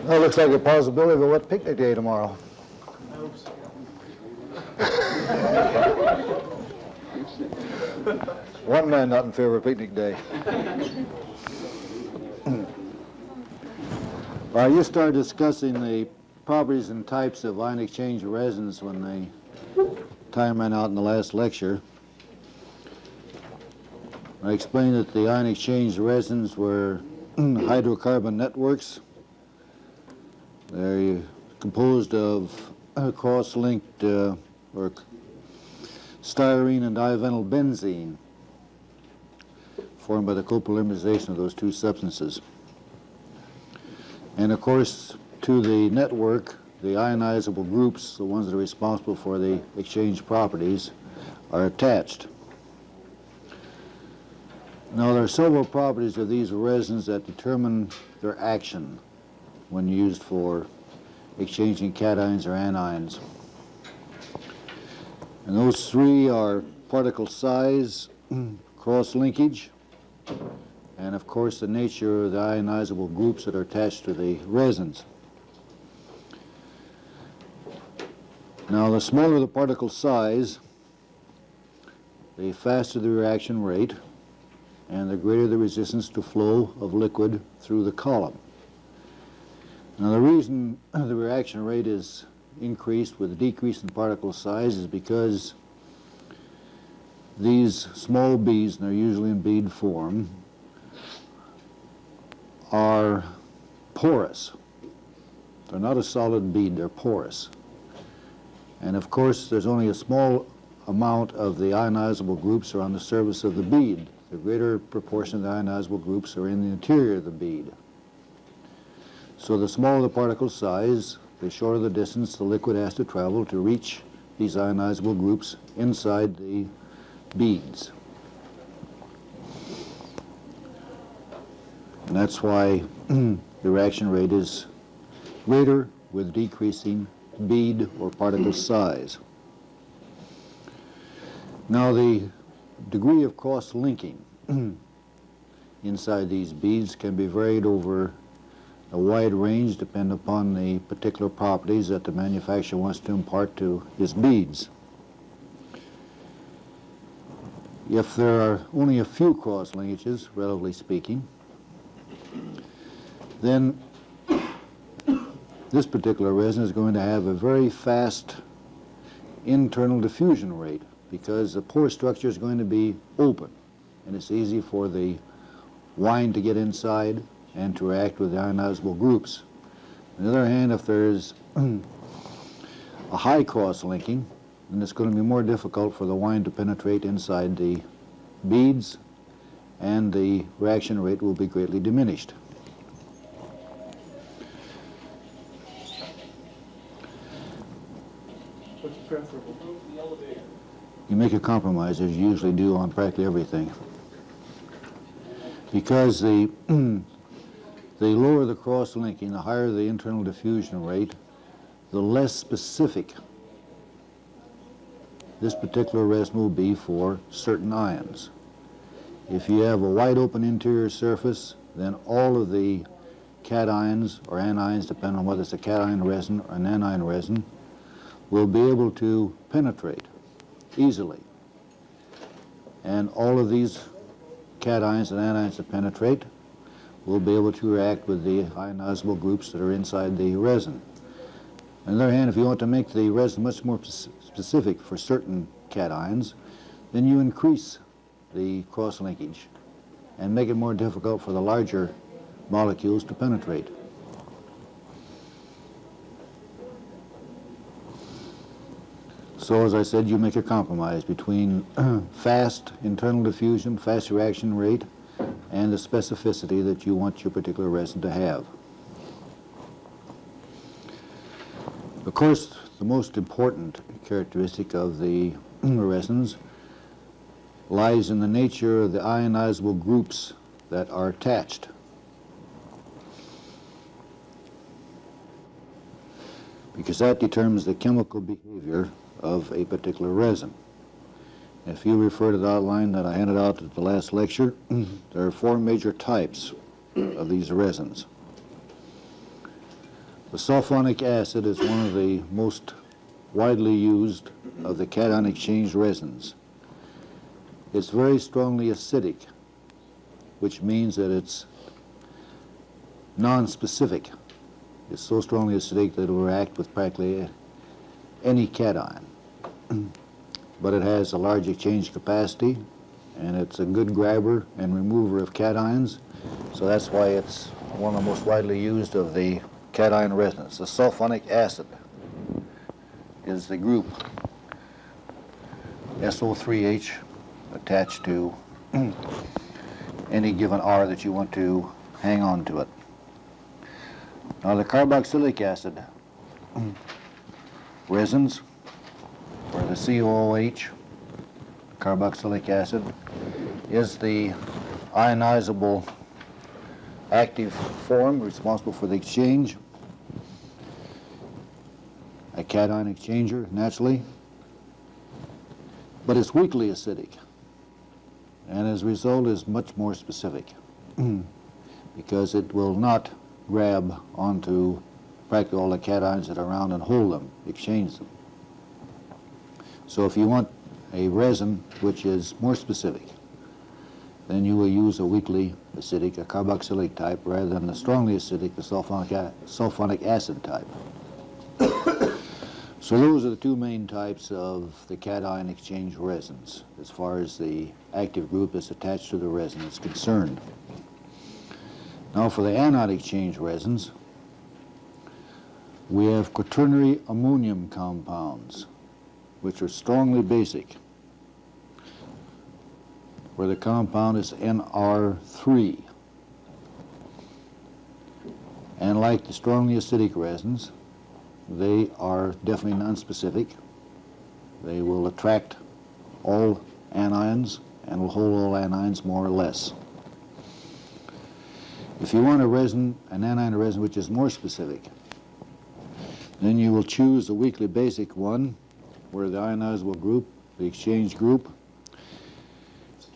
Well, looks like a possibility of a wet picnic day tomorrow. I hope so. One man not in favor of picnic day. All right, you started discussing the properties and types of ion exchange resins when the time ran out in the last lecture. I explained that the ion exchange resins were hydrocarbon networks. They're composed of cross-linked or styrene and divinyl benzene formed by the copolymerization of those two substances. And of course, to the network, the ionizable groups, the ones that are responsible for the exchange properties, are attached. Now, there are several properties of these resins that determine their action when used for exchanging cations or anions. And those three are particle size, cross-linkage, and of course the nature of the ionizable groups that are attached to the resins. Now, the smaller the particle size, the faster the reaction rate, and the greater the resistance to flow of liquid through the column. Now, the reason the reaction rate is increased with a decrease in particle size is because these small beads, and they're usually in bead form, are porous. They're not a solid bead, they're porous. And of course, there's only a small amount of the ionizable groups are on the surface of the bead. The greater proportion of the ionizable groups are in the interior of the bead. So the smaller the particle size, the shorter the distance the liquid has to travel to reach these ionizable groups inside the beads. And that's why the reaction rate is greater with decreasing bead or particle size. Now, the degree of cross-linking inside these beads can be varied over a wide range depending upon the particular properties that the manufacturer wants to impart to his beads. If there are only a few cross-linkages, relatively speaking, then this particular resin is going to have a very fast internal diffusion rate because the pore structure is going to be open, and it's easy for the wine to get inside and to react with the ionizable groups. On the other hand, if there's a high cross-linking, then it's going to be more difficult for the wine to penetrate inside the beads, and the reaction rate will be greatly diminished. What's preferable? You make a compromise, as you usually do on practically everything. Because the lower the cross-linking, the higher the internal diffusion rate, the less specific this particular resin will be for certain ions. If you have a wide open interior surface, then all of the cations or anions, depending on whether it's a cation resin or an anion resin, will be able to penetrate easily. And all of these cations and anions that penetrate will be able to react with the ionizable groups that are inside the resin. On the other hand, if you want to make the resin much more specific for certain cations, then you increase the cross-linkage and make it more difficult for the larger molecules to penetrate. So, as I said, you make a compromise between fast internal diffusion, fast reaction rate, and the specificity that you want your particular resin to have. Of course, the most important characteristic of the resins lies in the nature of the ionizable groups that are attached. Because that determines the chemical behavior of a particular resin. If you refer to the outline that I handed out at the last lecture, there are four major types of these resins. The sulfonic acid is one of the most widely used of the cation exchange resins. It's very strongly acidic, which means that it's non-specific. It's so strongly acidic that it will react with practically any cation. But it has a large exchange capacity, and it's a good grabber and remover of cations, so that's why it's one of the most widely used of the cation resins. The sulfonic acid is the group SO3H attached to any given R that you want to hang on to it. Now the carboxylic acid resins, or the COOH, carboxylic acid, is the ionizable active form responsible for the exchange, a cation exchanger naturally, but it's weakly acidic, and as a result is much more specific because it will not grab onto practically all the cations that are around and hold them, exchange them. So if you want a resin which is more specific, then you will use a weakly acidic, a carboxylic type, rather than the strongly acidic, the sulfonic acid type. So those are the two main types of the cation exchange resins as far as the active group that's attached to the resin is concerned. Now for the anion exchange resins, we have quaternary ammonium compounds, which are strongly basic, where the compound is NR3. And like the strongly acidic resins, they are definitely nonspecific. They will attract all anions and will hold all anions more or less. If you want a resin, an anion resin which is more specific, then you will choose the weakly basic one, where the ionizable group, the exchange group,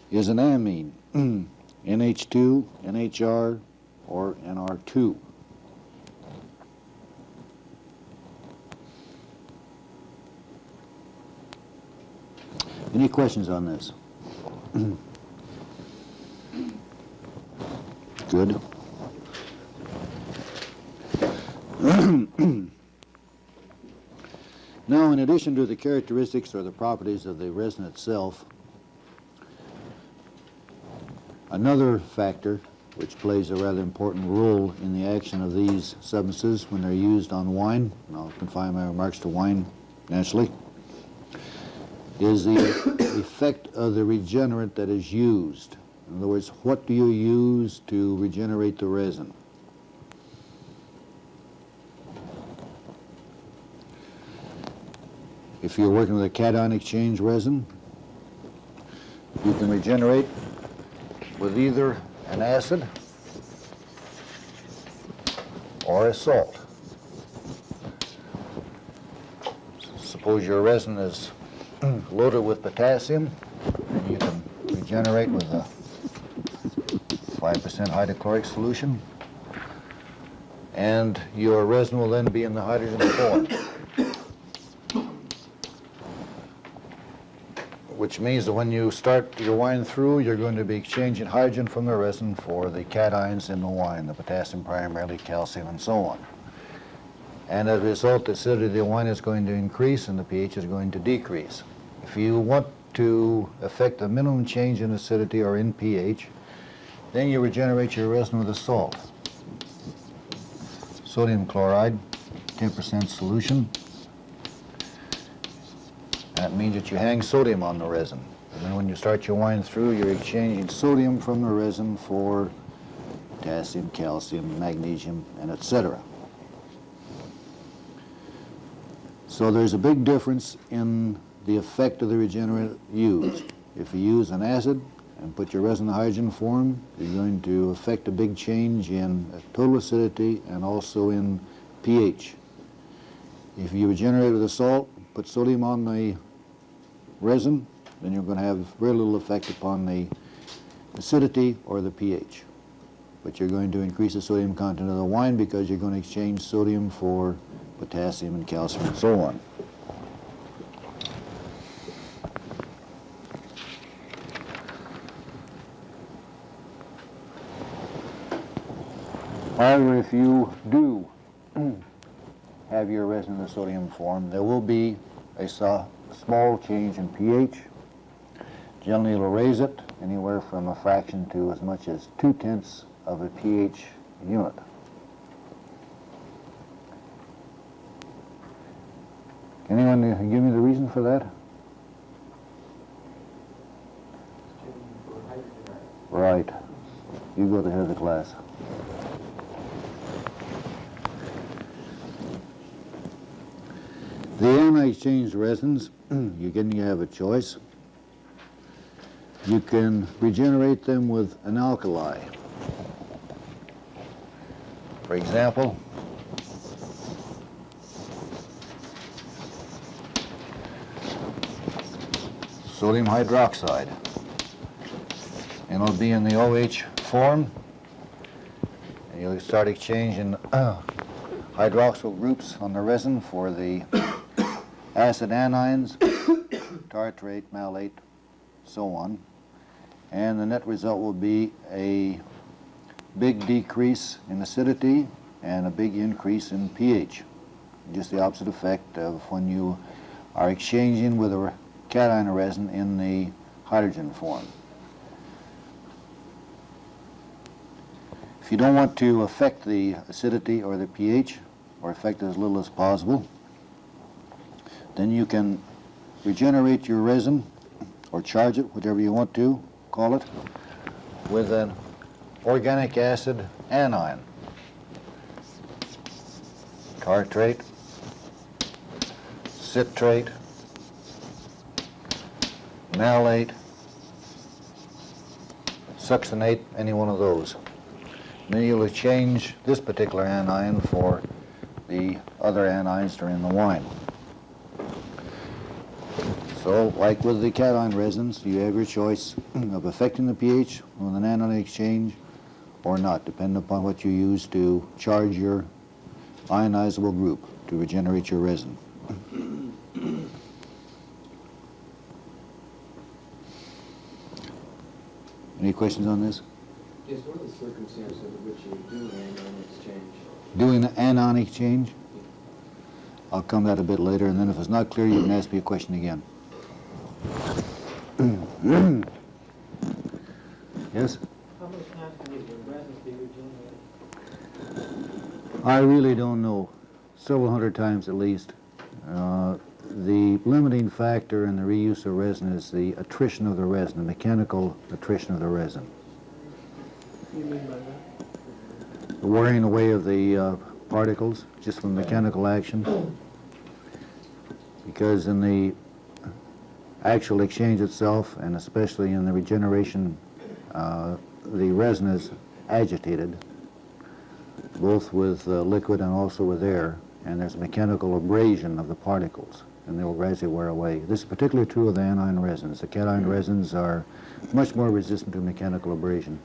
is an amine, NH2, NHR, or NR2. Any questions on this? Good. Now, in addition to the characteristics or the properties of the resin itself, another factor which plays a rather important role in the action of these substances when they're used on wine, and I'll confine my remarks to wine naturally, is the effect of the regenerant that is used. In other words, what do you use to regenerate the resin? If you're working with a cation exchange resin, you can regenerate with either an acid or a salt. Suppose your resin is loaded with potassium, and you can regenerate with a 5% hydrochloric solution, and your resin will then be in the hydrogen form, which means that when you start your wine through, you're going to be exchanging hydrogen from the resin for the cations in the wine, the potassium primarily, calcium, and so on. And as a result, the acidity of the wine is going to increase and the pH is going to decrease. If you want to affect a minimum change in acidity or in pH, then you regenerate your resin with a salt. Sodium chloride, 10% solution. That means that you hang sodium on the resin. And then when you start your wine through, you're exchanging sodium from the resin for potassium, calcium, magnesium, and etc. So there's a big difference in the effect of the regenerant used. If you use an acid and put your resin in the hydrogen form, you're going to affect a big change in total acidity and also in pH. If you regenerate with a salt, put sodium on the resin, then you're going to have very little effect upon the acidity or the pH. but you're going to increase the sodium content of the wine because you're going to exchange sodium for potassium and calcium and so on. However, if you do have your resin in the sodium form, there will be a small change in pH. Generally, it'll raise it anywhere from a fraction to as much as 2/10 of a pH unit. Can anyone give me the reason for that? Right. You go to the head of the class. The anion-exchanged resins, you have a choice. You can regenerate them with an alkali. For example, sodium hydroxide. And it'll be in the OH form. And you'll start exchanging hydroxyl groups on the resin for the acid anions, tartrate, malate, so on. And the net result will be a big decrease in acidity and a big increase in pH. Just the opposite effect of when you are exchanging with a cation resin in the hydrogen form. If you don't want to affect the acidity or the pH, or affect it as little as possible, then you can regenerate your resin, or charge it, whatever you want to call it, with an organic acid anion. Tartrate, citrate, malate, succinate, any one of those. Then you'll exchange this particular anion for the other anions that are in the wine. So, like with the cation resins, you have your choice of affecting the pH with an anion exchange or not, depending upon what you use to charge your ionizable group to regenerate your resin. Any questions on this? Yes, what are the circumstances under which you do an anion exchange? Doing an anion exchange? I'll come to that a bit later, and then if it's not clear, you can ask me a question again. Yes? How many times can the resins be regenerated? I really don't know. Several hundred times at least. The limiting factor in the reuse of resin is the attrition of the resin, the mechanical attrition of the resin. What do you mean by that? The wearing away of the particles, just from mechanical action. Because in the actual exchange itself, and especially in the regeneration, the resin is agitated, both with liquid and also with air, and there's mechanical abrasion of the particles, and they will gradually wear away. This is particularly true of the anion resins. The cation resins are much more resistant to mechanical abrasion.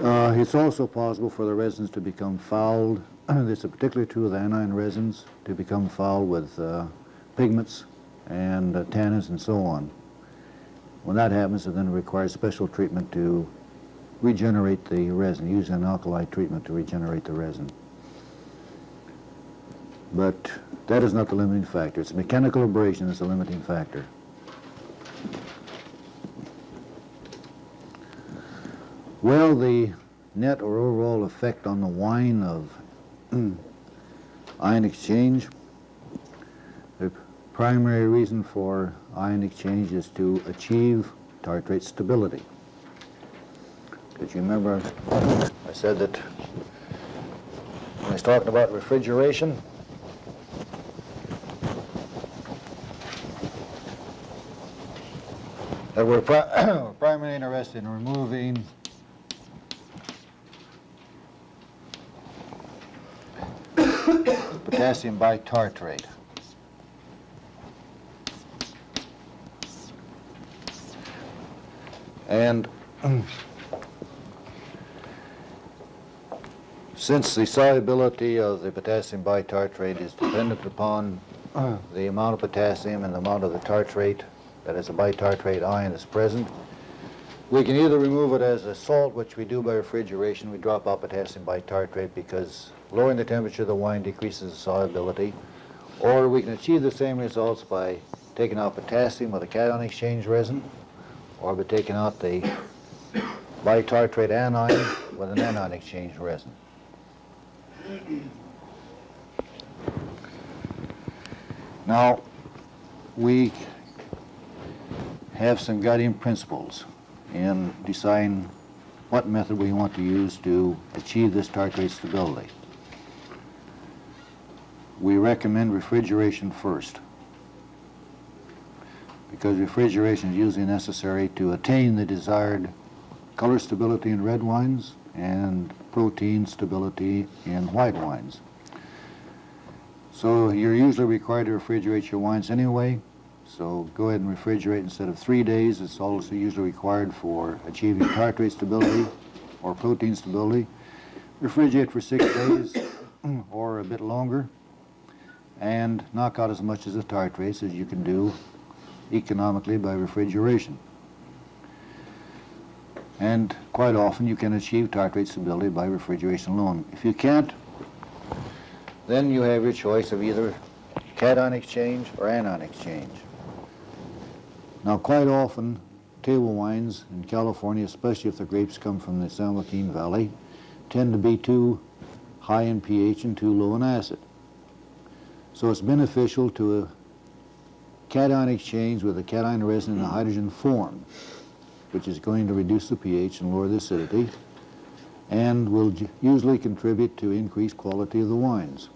It's also possible for the resins to become fouled. This is particularly true of the anion resins, to become fouled with pigments and tannins and so on. When that happens, it then requires special treatment to regenerate the resin, using an alkali treatment to regenerate the resin. But that is not the limiting factor. It's mechanical abrasion that's the limiting factor. Well, the net or overall effect on the wine of ion exchange, the primary reason for ion exchange is to achieve tartrate stability. Because you remember I said that when I was talking about refrigeration, that we're primarily interested in removing potassium bitartrate. And Since the solubility of the potassium bitartrate is dependent upon the amount of potassium and the amount of the tartrate, that is, a bitartrate ion is present, we can either remove it as a salt, which we do by refrigeration. We drop out potassium bitartrate because lowering the temperature of the wine decreases the solubility, or we can achieve the same results by taking out potassium with a cation exchange resin, or by taking out the bitartrate anion with an anion exchange resin. Now, we have some guiding principles in deciding what method we want to use to achieve this tartrate stability. We recommend refrigeration first, because refrigeration is usually necessary to attain the desired color stability in red wines and protein stability in white wines. So you're usually required to refrigerate your wines anyway, so go ahead and refrigerate instead of 3 days. It's also usually required for achieving tartrate stability or protein stability. Refrigerate for 6 days or a bit longer, and knock out as much of the tartrates as you can do economically by refrigeration. And quite often you can achieve tartrate stability by refrigeration alone. If you can't, then you have your choice of either cation exchange or anion exchange. Now, quite often, table wines in California, especially if the grapes come from the San Joaquin Valley, tend to be too high in pH and too low in acid. So it's beneficial to a cation exchange with a cation resin in a hydrogen form, which is going to reduce the pH and lower the acidity, and will usually contribute to increased quality of the wines.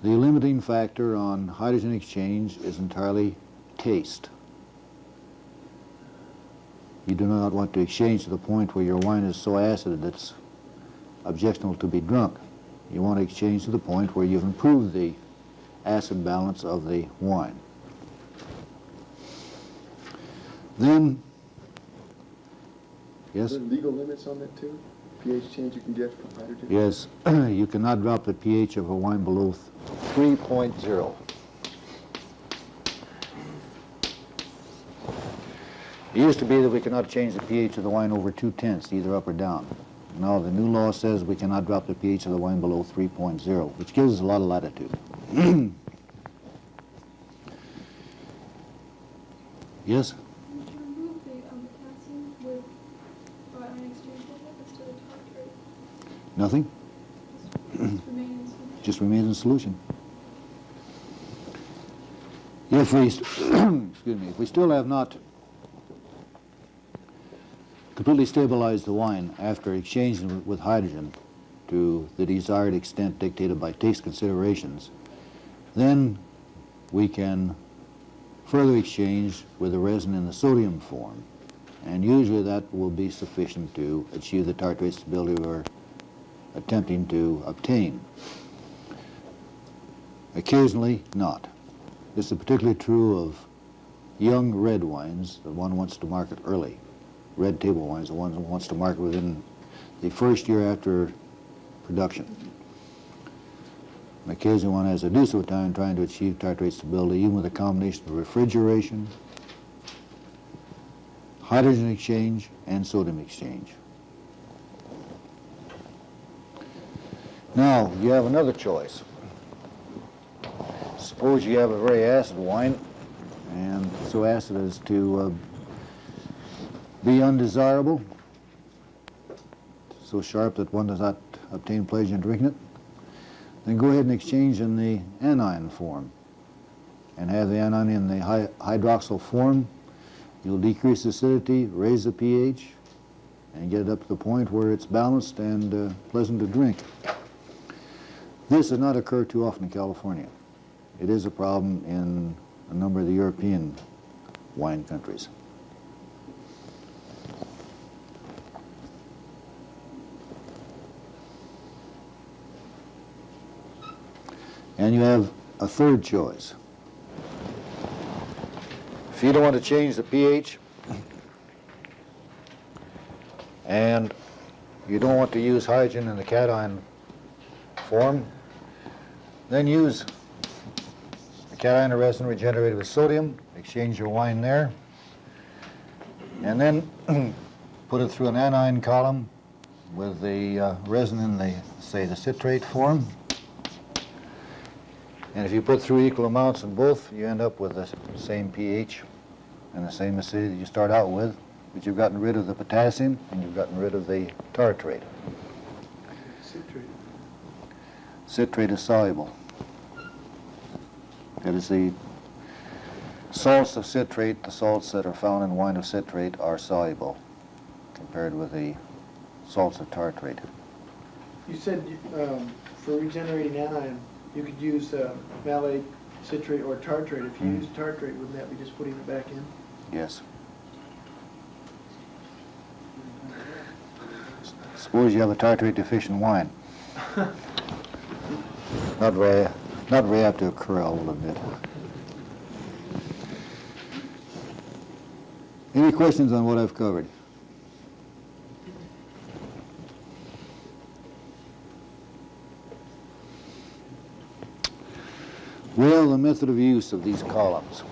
The limiting factor on hydrogen exchange is entirely taste. You do not want to exchange to the point where your wine is so acid that it's objectionable to be drunk. You want to exchange to the point where you've improved the acid balance of the wine. Then, yes? Are there legal limits on that too? pH change you can get from hydrogen? Yes, you cannot drop the pH of a wine below 3.0. It used to be that we cannot change the pH of the wine over 0.2, either up or down. Now the new law says we cannot drop the pH of the wine below 3.0, which gives us a lot of latitude. Yes? Would you remove the potassium with ion exchange instead of tartrate? Nothing? Just remain in solution? Just remains in solution. If we, excuse me, if we still have not completely stabilized the wine after exchanging with hydrogen to the desired extent dictated by taste considerations, then we can further exchange with the resin in the sodium form, and usually that will be sufficient to achieve the tartrate stability we're attempting to obtain. Occasionally not. This is particularly true of young red wines that one wants to market early. Red table wines, the ones one wants to market within the first year after production. And occasionally one has a deuce of a time trying to achieve tartrate stability, even with a combination of refrigeration, hydrogen exchange, and sodium exchange. Now, you have another choice. Suppose you have a very acid wine, and so acid as to be undesirable, so sharp that one does not obtain pleasure in drinking it, then go ahead and exchange in the anion form and have the anion in the hydroxyl form. You'll decrease the acidity, raise the pH, and get it up to the point where it's balanced and pleasant to drink. This does not occur too often in California. It is a problem in a number of the European wine countries. And you have a third choice. If you don't want to change the pH and you don't want to use hydrogen in the cation form, then use the cation or resin regenerated with sodium, exchange your wine there, and then put it through an anion column with the resin in the, say, the citrate form. And if you put through equal amounts in both, you end up with the same pH and the same acidity that you start out with, but you've gotten rid of the potassium and you've gotten rid of the tartrate. Citrate. Citrate is soluble. That is, the salts of citrate, the salts that are found in wine of citrate, are soluble compared with the salts of tartrate. You said for regenerating anion, you could use malate, citrate, or tartrate. If you use tartrate, wouldn't that be just putting it back in? Yes. Suppose you have a tartrate deficient wine. Not very apt to occur, I will admit. Any questions on what I've covered? Well, the method of use of these columns.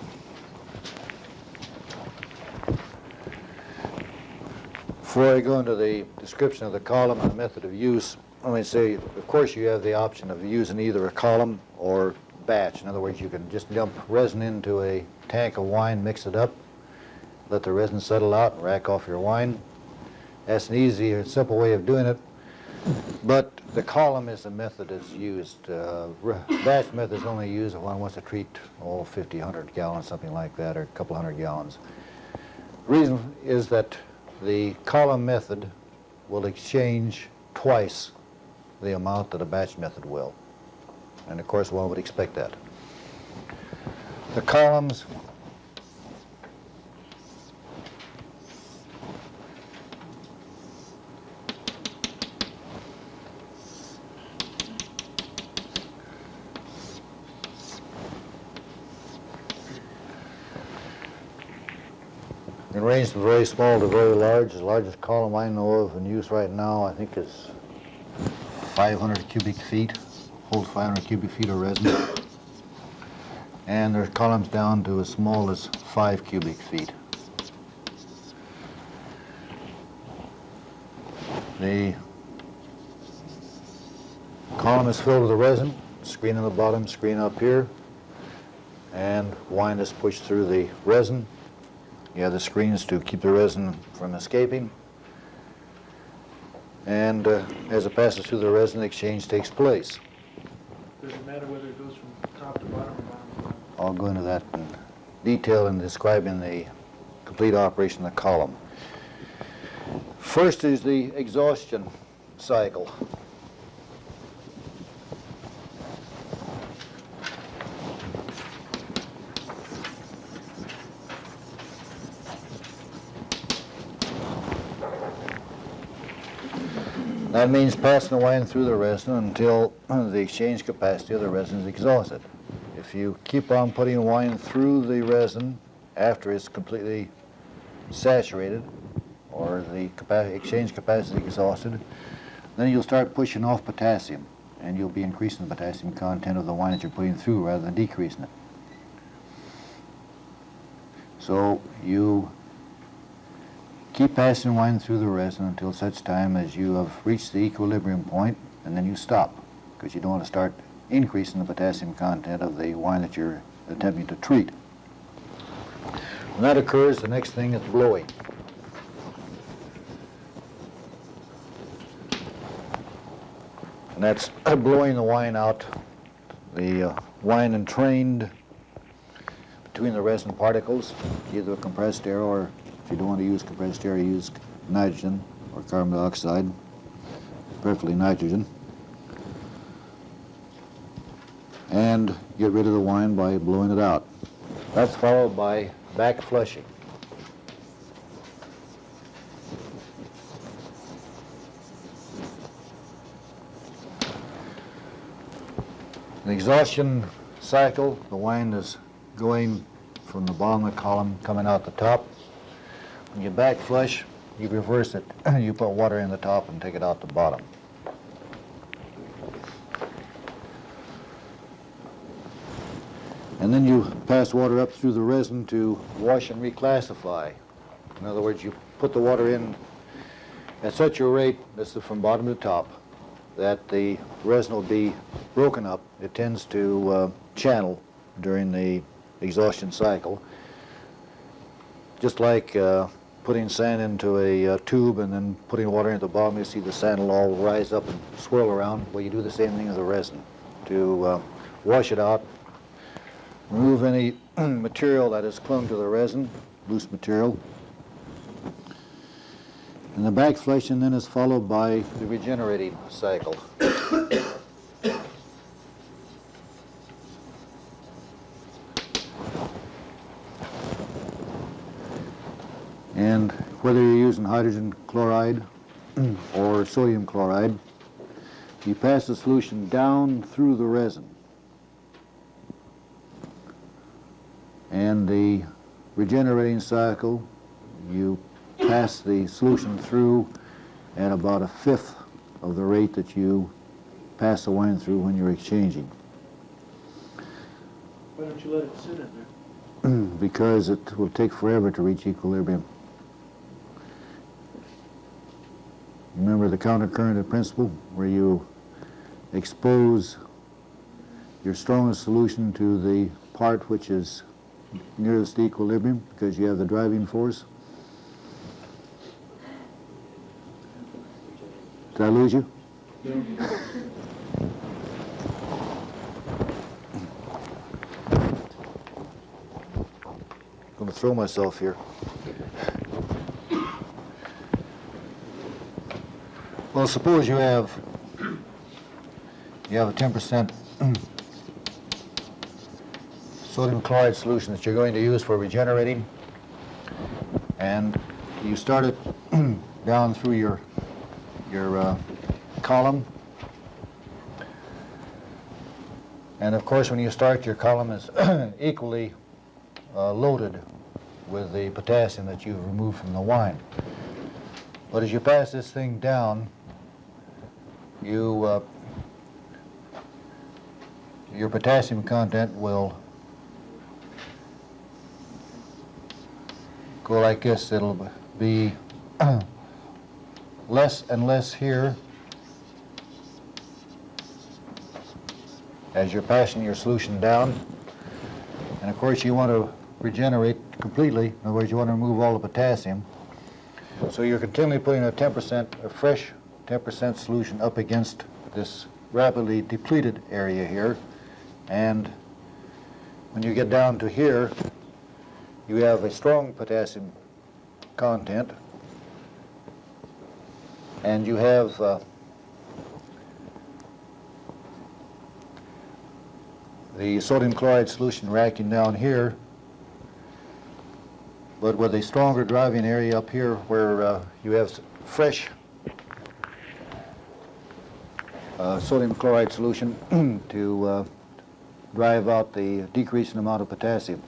Before I go into the description of the column and the method of use, let me say, of course, you have the option of using either a column or batch. In other words, you can just dump resin into a tank of wine, mix it up, let the resin settle out, and rack off your wine. That's an easy and simple way of doing it. But the column is the method that's used. Batch method is only used if one wants to treat 50, 100 gallons, something like that, or a couple hundred gallons. The reason is that the column method will exchange twice the amount that a batch method will. And of course, one would expect that. The columns can range from very small to very large. The largest column I know of in use right now, I think, is 500 cubic feet, holds 500 cubic feet of resin. And there's columns down to as small as 5 cubic feet. The column is filled with the resin, screen on the bottom, screen up here, and wine is pushed through the resin. You have the screens to keep the resin from escaping. And as it passes through the resin, the exchange takes place. Does it matter whether it goes from top to bottom or bottom to top? I'll go into that in detail in describing the complete operation of the column. First is the exhaustion cycle. That means passing the wine through the resin until the exchange capacity of the resin is exhausted. If you keep on putting wine through the resin after it's completely saturated or the exchange capacity is exhausted, then you'll start pushing off potassium, and you'll be increasing the potassium content of the wine that you're putting through rather than decreasing it. So you keep passing wine through the resin until such time as you have reached the equilibrium point, and then you stop, because you don't want to start increasing the potassium content of the wine that you're attempting to treat. When that occurs, the next thing is blowing. And that's blowing the wine out. The wine entrained between the resin particles, either a compressed air, or if you don't want to use compressed air, use nitrogen or carbon dioxide, preferably nitrogen. And get rid of the wine by blowing it out. That's followed by back flushing. The exhaustion cycle, the wine is going from the bottom of the column, coming out the top. When you back flush, you reverse it. You put water in the top and take it out the bottom. And then you pass water up through the resin to wash and reclassify. In other words, you put the water in at such a rate, this is from bottom to top, that the resin will be broken up. It tends to channel during the exhaustion cycle. Just like putting sand into a tube and then putting water into the bottom, you see the sand will all rise up and swirl around. Well, you do the same thing with the resin. To wash it out, remove any material that has clung to the resin, loose material. And the back flushing then is followed by the regenerating cycle. And whether you're using hydrogen chloride or sodium chloride, you pass the solution down through the resin. And the regenerating cycle, you pass the solution through at about a fifth of the rate that you pass the wine through when you're exchanging. Why don't you let it sit in there? Because it will take forever to reach equilibrium. Remember the countercurrent principle, where you expose your strongest solution to the part which is nearest equilibrium because you have the driving force. Did I lose you? I'm going to throw myself here. Well, suppose you have a 10% sodium chloride solution that you're going to use for regenerating, and you start it down through your column. And of course, when you start, your column is equally loaded with the potassium that you've removed from the wine. But as you pass this thing down, your potassium content will go like this. It'll be less and less here as you're passing your solution down. And of course, you want to regenerate completely. In other words, you want to remove all the potassium. So you're continually putting a fresh 10% solution up against this rapidly depleted area here. And when you get down to here, you have a strong potassium content, and you have the sodium chloride solution reacting down here, but with a stronger driving area up here where you have fresh sodium chloride solution to drive out the decreasing amount of potassium.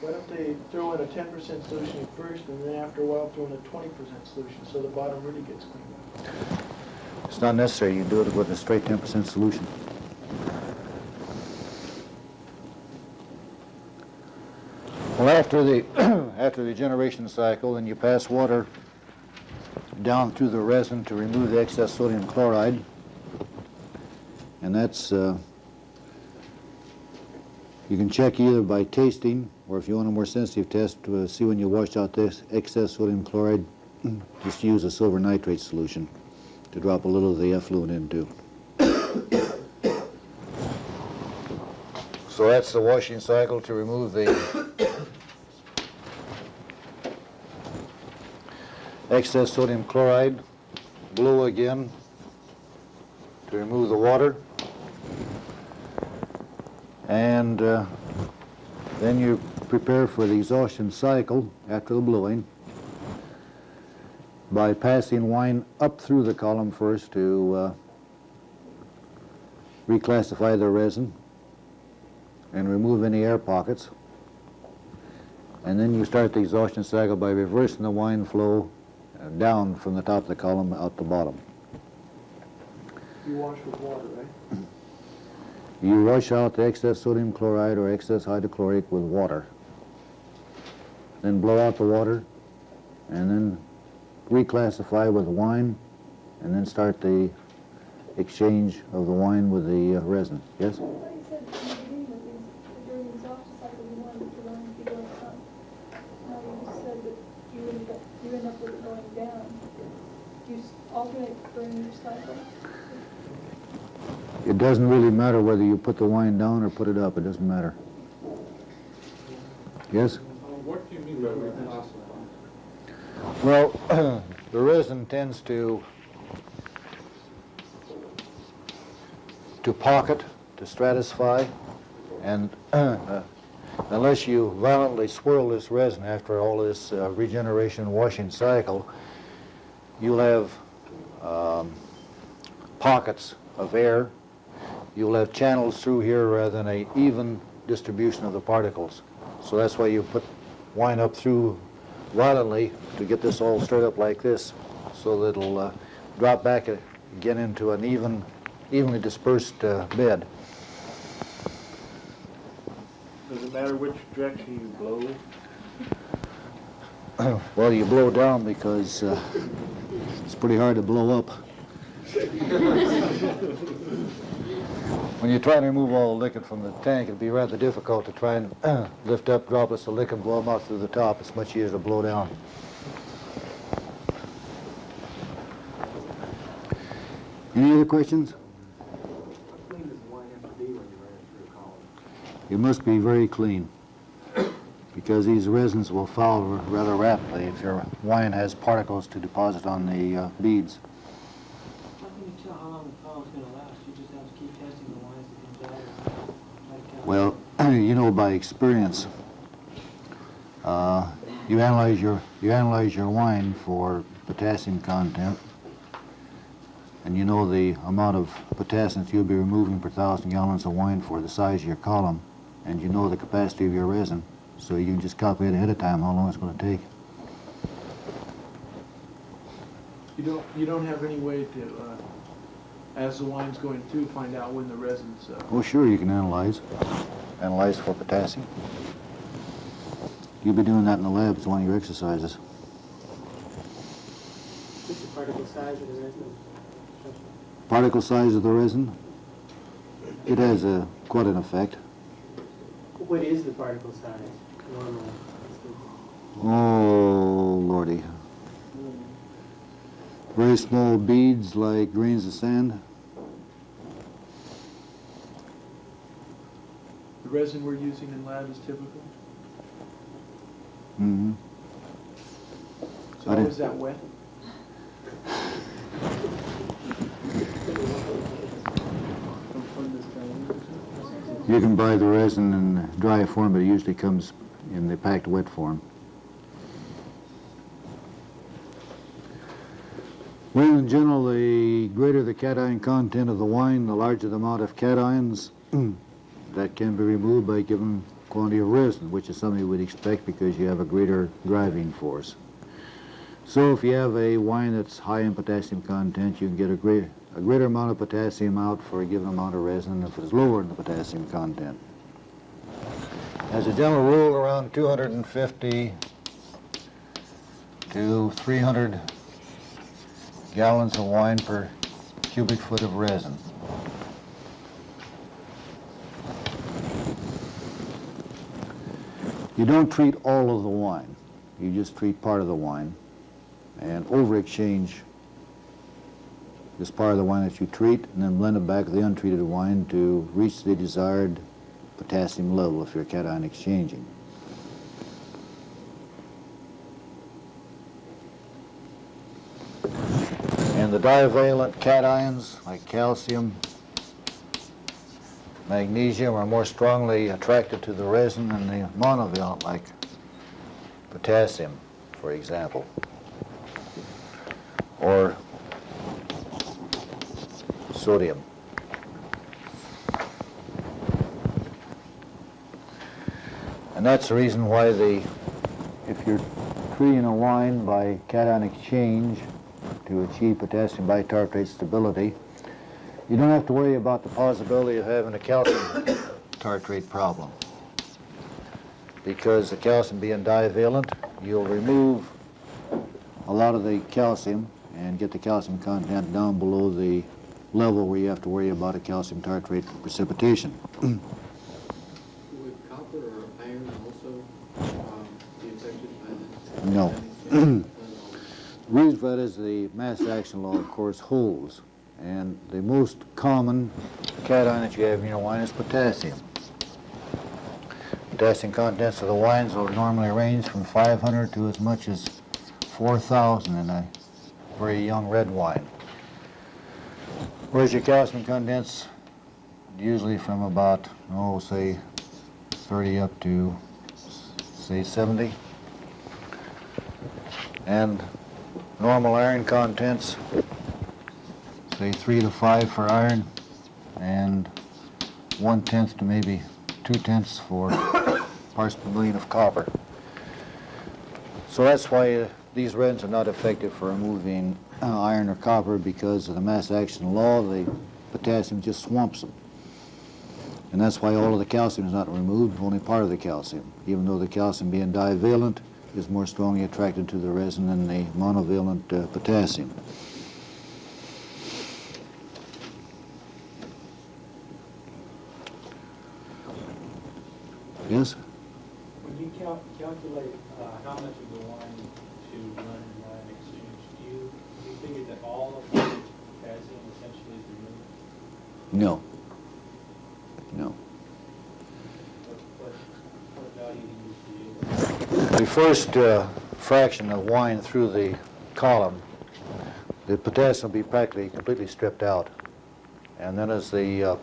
Why don't they throw in a 10% solution at first, and then after a while throw in a 20% solution, so the bottom really gets cleaned up? It's not necessary. You can do it with a straight 10% solution. Well, after the after the regeneration cycle, then you pass water down through the resin to remove the excess sodium chloride, and that's you can check either by tasting, or if you want a more sensitive test to see when you wash out this excess sodium chloride, just use a silver nitrate solution to drop a little of the effluent into. So that's the washing cycle to remove the excess sodium chloride. Blow again to remove the water. And then you prepare for the exhaustion cycle after the blowing by passing wine up through the column first to reclassify the resin and remove any air pockets. And then you start the exhaustion cycle by reversing the wine flow down from the top of the column out the bottom. You wash with water, right? You wash out the excess sodium chloride or excess hydrochloric with water. Then blow out the water, and then reclassify with wine, and then start the exchange of the wine with the resin. Yes? I thought you said in the beginning that during the exhaustion cycle you wanted the wine to be going up. Now you just said that you end up with it going down. Do you alternate during each cycle? It doesn't really matter whether you put the wine down or put it up. It doesn't matter. Yes? What do you mean by reclassify? Well, the resin tends to pocket, to stratify, and unless you violently swirl this resin after all this regeneration washing cycle, you'll have pockets of air. You'll have channels through here rather than an even distribution of the particles. So that's why you put wine up through violently to get this all straight up like this, so that it'll drop back again into an evenly dispersed bed. Does it matter which direction you blow? Well, you blow down because it's pretty hard to blow up. When you try to remove all the liquid from the tank, it'd be rather difficult to try and lift up droplets of liquid and blow them out through the top. It's much easier to blow down. Any other questions? How clean does the wine have to be when you run it through a column? It must be very clean, because these resins will foul rather rapidly if your wine has particles to deposit on the beads. How can you tell how long the foul is going to last? You just have to keep testing the wines that comes out. Well, you know by experience, you analyze your wine for potassium content, and you know the amount of potassium that you'll be removing per 1,000 gallons of wine for the size of your column, and you know the capacity of your resin, so you can just calculate ahead of time how long it's going to take. You don't have any way to, as the wine's going through, find out when the resin's. Oh, sure, you can analyze for potassium. You'll be doing that in the lab as one of your exercises. What's the particle size of the resin? Particle size of the resin, it has quite an effect. What is the particle size normally? Oh, Lordy. Very small beads like grains of sand. The resin we're using in lab is typical. Mm-hmm. So how is that wet? You can buy the resin in dry form, but it usually comes in the packed wet form. Well, in general, the greater the cation content of the wine, the larger the amount of cations that can be removed by a given quantity of resin, which is something you would expect because you have a greater driving force. So if you have a wine that's high in potassium content, you can get a greater amount of potassium out for a given amount of resin if it's lower in the potassium content. As a general rule, around 250 to 300 gallons of wine per cubic foot of resin. You don't treat all of the wine. You just treat part of the wine and over-exchange this part of the wine that you treat and then blend it back with the untreated wine to reach the desired potassium level if you're cation exchanging. And the divalent cations, like calcium, magnesium, are more strongly attracted to the resin than the monovalent, like potassium, for example, or sodium. And that's the reason why the if you're treating a wine by cation exchange to achieve potassium bitartrate stability, you don't have to worry about the possibility of having a calcium tartrate problem. Because the calcium being divalent, you'll remove a lot of the calcium and get the calcium content down below the level where you have to worry about a calcium tartrate precipitation. Would copper or iron also be affected by this? No. Reason for that is the mass action law, of course, holds. And the most common cation that you have in your wine is potassium. Potassium contents of the wines will normally range from 500 to as much as 4,000 in a very young red wine. Whereas your calcium contents usually from about, say 30 up to, say 70. And normal iron contents, say 3 to 5 for iron, and 1/10 to maybe 2/10 for parts per million of copper. So that's why these reds are not effective for removing iron or copper, because of the mass action law. The potassium just swamps them. And that's why all of the calcium is not removed, only part of the calcium, even though the calcium being divalent is more strongly attracted to the resin than the monovalent potassium. Yes? When you calculate how much of the wine to run in wine exchange, do you figure that all of the potassium essentially is removed? No. No. What value do you use? The first fraction of wine through the column, the potassium will be practically completely stripped out. And then as the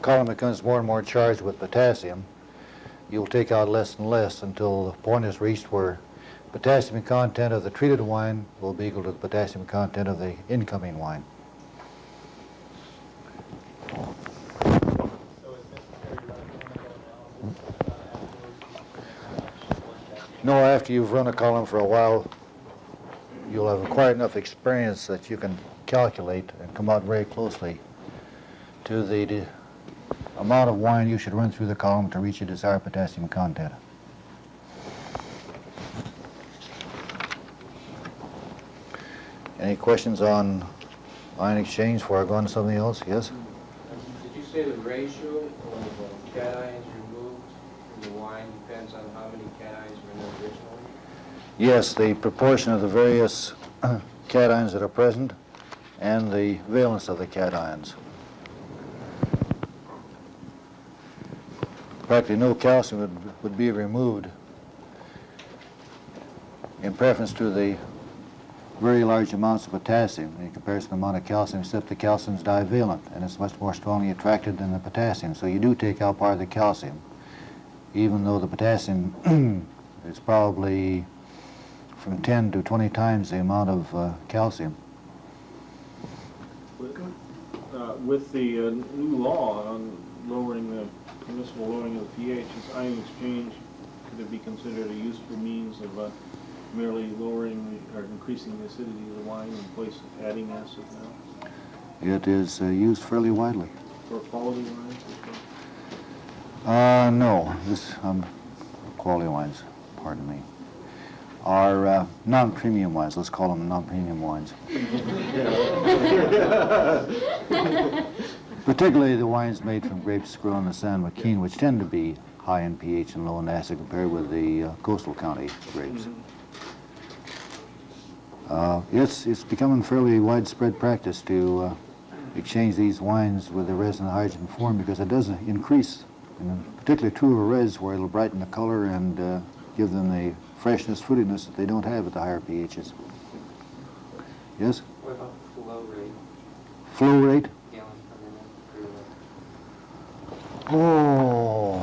column becomes more and more charged with potassium, you'll take out less and less until the point is reached where potassium content of the treated wine will be equal to the potassium content of the incoming wine. So it's necessary to run a chemical analysis afterwards? No, after you've run a column for a while, you'll have acquired enough experience that you can calculate and come out very closely to the amount of wine you should run through the column to reach your desired potassium content. Any questions on ion exchange before I go on to something else? Yes? Did you say the ratio of cations removed from the wine depends on how many cations were in the original? Yes, the proportion of the various cations that are present and the valence of the cations. Practically no calcium would be removed in preference to the very large amounts of potassium in comparison to the amount of calcium, except the calcium is divalent and it's much more strongly attracted than the potassium. So you do take out part of the calcium, even though the potassium is probably from 10 to 20 times the amount of calcium. With the new law on lowering the permissible lowering of the pH, is ion exchange, could it be considered a useful means of merely lowering or increasing the acidity of the wine in place of adding acid now? It is used fairly widely. For quality wines as well? No, this quality wines, pardon me, are non-premium wines. Let's call them non-premium wines. Particularly the wines made from grapes grown in the San Joaquin, which tend to be high in pH and low in acid compared with the coastal county grapes. It's becoming fairly widespread practice to exchange these wines with the resin and hydrogen form, because it does increase, and particularly true of reds, where it'll brighten the color and give them the freshness, fruitiness that they don't have at the higher pHs. Yes? What about the flow rate? Flow rate? Gallons per minute Oh,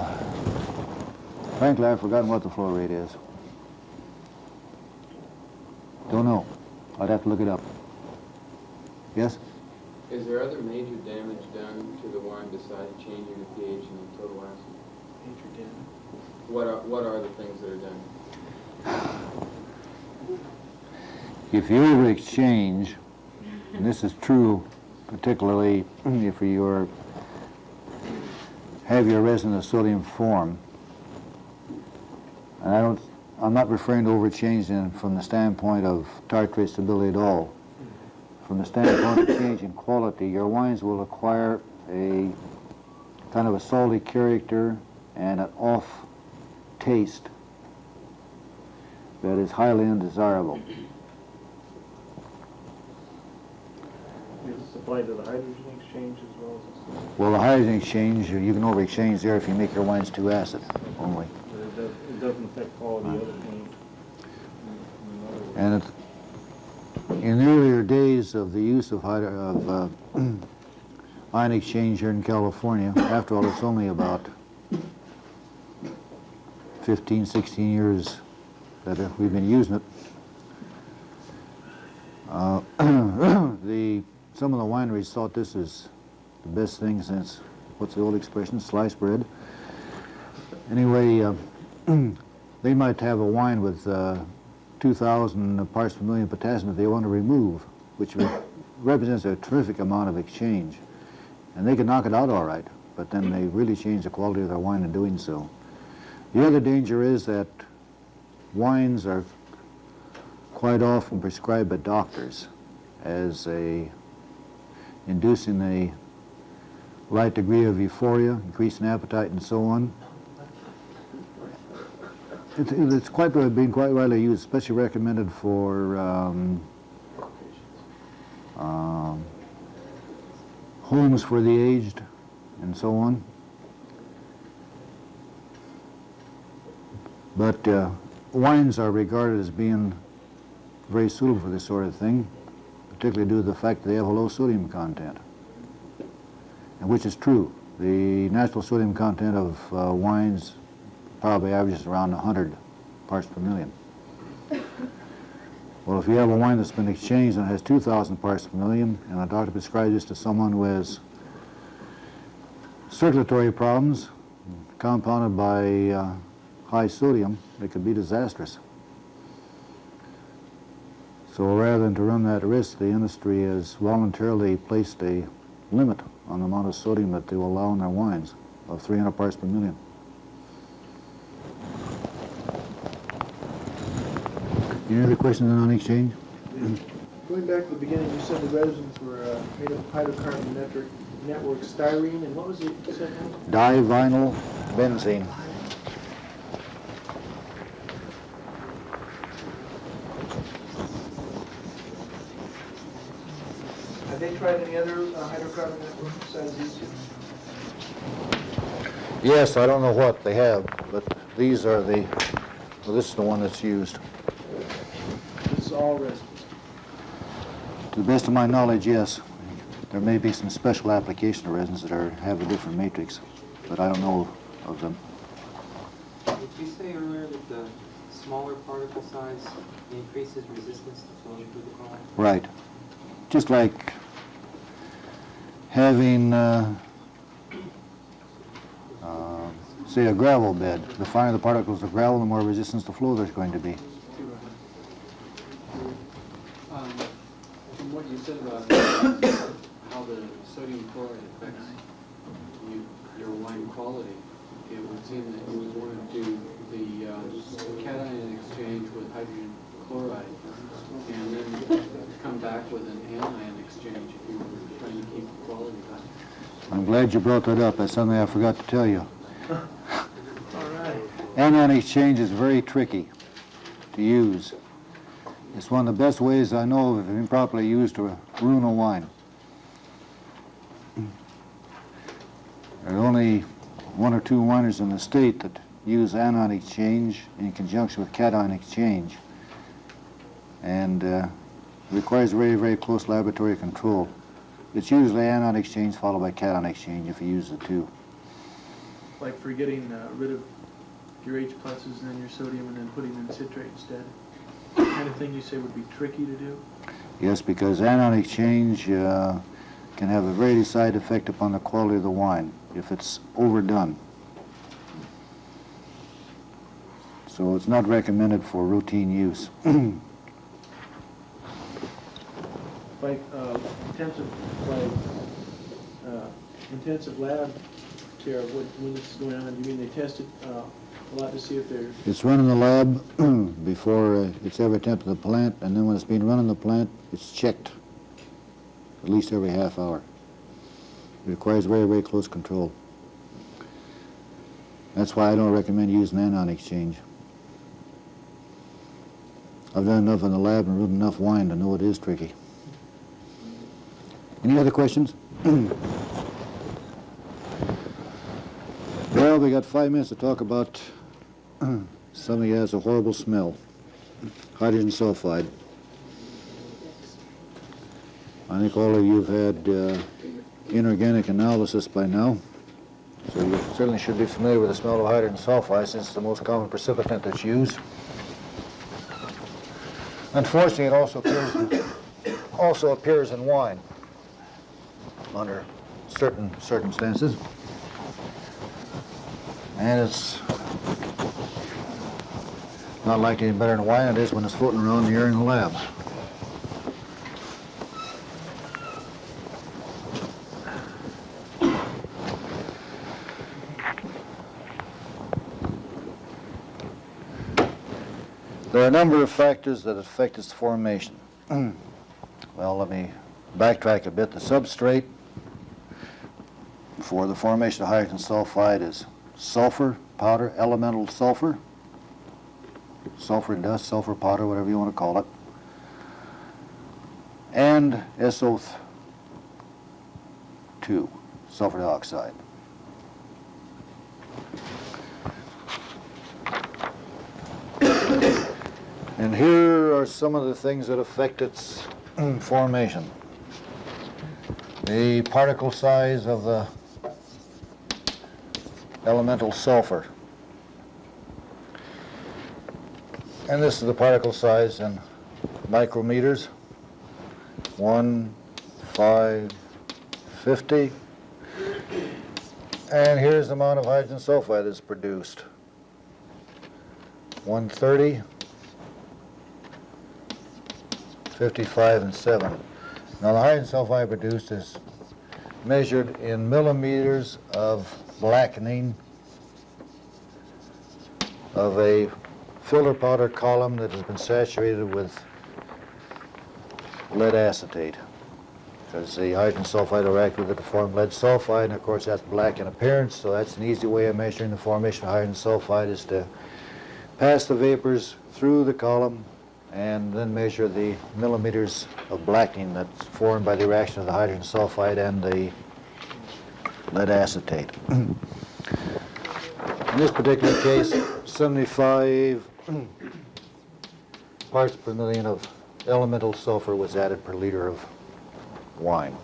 frankly, I've forgotten what the flow rate is. Don't know. I'd have to look it up. Yes? Is there other major damage done to the wine besides changing the pH and the total acid? Major damage. What are the things that are done? If you over-exchange, and this is true particularly if you have your resin in a sodium form, and I'm not referring to over-changing from the standpoint of tartrate stability at all. From the standpoint of change in quality, your wines will acquire a kind of a salty character and an off taste that is highly undesirable. Is this applied to the hydrogen exchange as well as Well, the hydrogen exchange, you can over-exchange there if you make your wines too acid only. it doesn't affect quality of the paint? And in the earlier days of the use of ion exchange here in California, after all, it's only about 15, 16 years that we've been using it. Some of the wineries thought this is the best thing since, what's the old expression, sliced bread. Anyway, they might have a wine with 2,000 parts per million potassium that they want to remove, which represents a terrific amount of exchange. And they can knock it out all right, but then they really change the quality of their wine in doing so. The other danger is that wines are quite often prescribed by doctors as inducing a light degree of euphoria, increasing appetite, and so on. It's been quite widely used, especially recommended for homes for the aged and so on. But wines are regarded as being very suitable for this sort of thing, particularly due to the fact that they have a low sodium content, and which is true. The natural sodium content of wines probably averages around 100 parts per million. Well, if you have a wine that's been exchanged and has 2,000 parts per million, and a doctor prescribes this to someone who has circulatory problems compounded by high sodium, it could be disastrous. So rather than to run that risk, the industry has voluntarily placed a limit on the amount of sodium that they will allow in their wines of 300 parts per million. Any other questions on exchange? Going back to the beginning, you said the resins were made of hydrocarbon network styrene, and what was it you said now? Divinyl benzene. Have they tried any other hydrocarbon networks besides these two? Yes, I don't know what they have, but these are well, this is the one that's used. This is all resins. To the best of my knowledge, yes. There may be some special application of resins that have a different matrix, but I don't know of them. Did you say earlier that the smaller particle size increases resistance to flowing through the column? Right. Just like having, say, a gravel bed. The finer the particles of gravel, the more resistance to flow there's going to be. From what you said about how the sodium chloride affects your wine quality, it would seem that you would want to do the cation exchange with hydrogen chloride and then come back with an anion exchange if you were trying to keep the quality high. I'm glad you brought that up. That's something I forgot to tell you. All right. Anion exchange is very tricky to use. It's one of the best ways I know of, if improperly used, to ruin a wine. There are only one or two wineries in the state that use anion exchange in conjunction with cation exchange, and requires very, very close laboratory control. It's usually anion exchange followed by cation exchange if you use the two. Like for getting rid of your H pluses and then your sodium and then putting in citrate instead. The kind of thing you say would be tricky to do? Yes, because anion exchange can have a very decided effect upon the quality of the wine if it's overdone. So it's not recommended for routine use. by intensive lab care, when this is going on, you mean they tested a lot to see if they're... It's run in the lab before it's ever attempted in the plant, and then when it's being run in the plant, it's checked at least every half hour. It requires very, very close control. That's why I don't recommend using anion exchange. I've done enough in the lab and brewed enough wine to know it is tricky. Any other questions? Well, we got 5 minutes to talk about something that has a horrible smell. Hydrogen sulfide. I think all of you have had inorganic analysis by now, so you certainly should be familiar with the smell of hydrogen sulfide since it's the most common precipitant that's used. Unfortunately, it also appears in wine under certain circumstances. And it's not likely any better in wine than it is when it's floating around the air in the lab. There are a number of factors that affect its formation. Well, let me backtrack a bit. The substrate for the formation of hydrogen sulfide is sulfur, powder, elemental sulfur, sulfur dust, sulfur powder, whatever you want to call it, and SO2, sulfur dioxide. And here are some of the things that affect its formation. The particle size of the elemental sulfur. And this is the particle size in micrometers. 1, 5, 50. And here's the amount of hydrogen sulfide that's produced. 130. 55 and 7. Now the hydrogen sulfide produced is measured in millimeters of blackening of a filter powder column that has been saturated with lead acetate. Because the hydrogen sulfide will react with it to form lead sulfide, and of course that's black in appearance, so that's an easy way of measuring the formation of hydrogen sulfide is to pass the vapors through the column and then measure the millimeters of blackening that's formed by the reaction of the hydrogen sulfide and the lead acetate. In this particular case, 75 parts per million of elemental sulfur was added per liter of wine.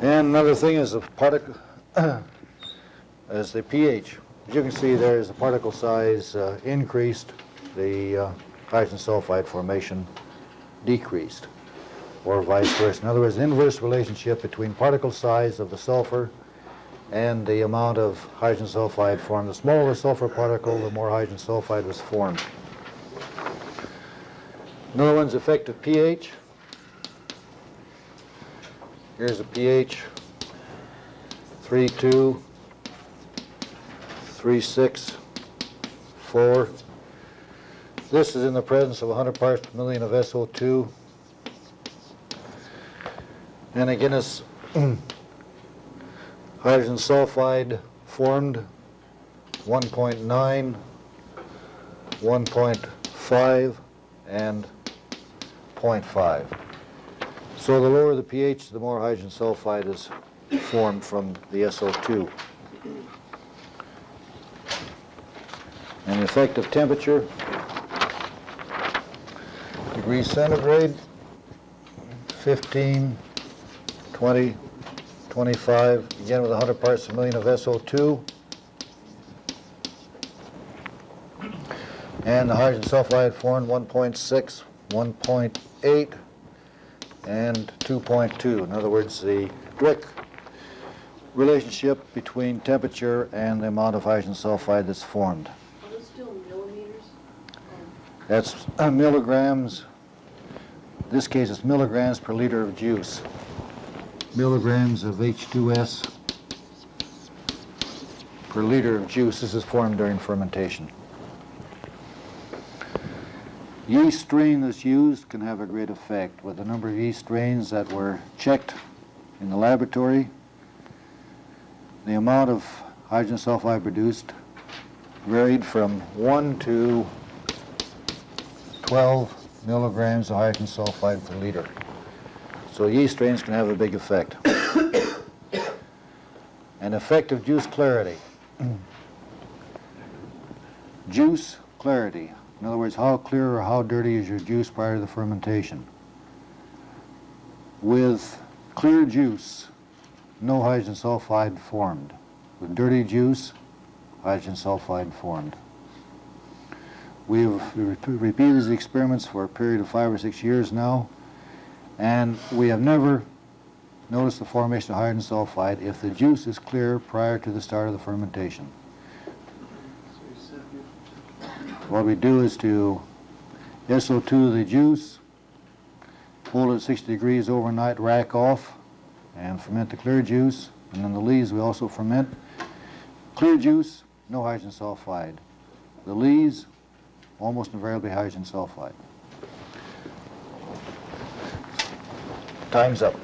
And another thing is the particle, as the pH. As you can see there, as the particle size increased, the hydrogen sulfide formation decreased, or vice versa. In other words, an inverse relationship between particle size of the sulfur and the amount of hydrogen sulfide formed. The smaller the sulfur particle, the more hydrogen sulfide was formed. Another one's effective pH. Here's a pH 3.2, 3.6, 4. This is in the presence of 100 parts per million of SO2. And again, it's hydrogen sulfide formed 1.9, 1.5, and 0.5. So the lower the pH, the more hydrogen sulfide is formed from the SO2. And the effective temperature, degrees centigrade, 15, 20, 25, again with 100 parts per million of SO2. And the hydrogen sulfide formed 1.6, 1.8, and 2.2. In other words, the direct relationship between temperature and the amount of hydrogen sulfide that's formed. Are those still millimeters? That's milligrams. In this case, it's milligrams per liter of juice. Milligrams of H2S per liter of juice. This is formed during fermentation. Yeast strain that's used can have a great effect. With the number of yeast strains that were checked in the laboratory, the amount of hydrogen sulfide produced varied from 1 to 12 milligrams of hydrogen sulfide per liter. So yeast strains can have a big effect. An effect of juice clarity. Juice clarity. In other words, how clear or how dirty is your juice prior to the fermentation? With clear juice, no hydrogen sulfide formed. With dirty juice, hydrogen sulfide formed. We've repeated these experiments for a period of 5 or 6 years now, and we have never noticed the formation of hydrogen sulfide if the juice is clear prior to the start of the fermentation. What we do is to SO2 the juice, hold it at 60 degrees overnight, rack off, and ferment the clear juice. And then the lees we also ferment. Clear juice, no hydrogen sulfide. The lees, almost invariably hydrogen sulfide. Time's up.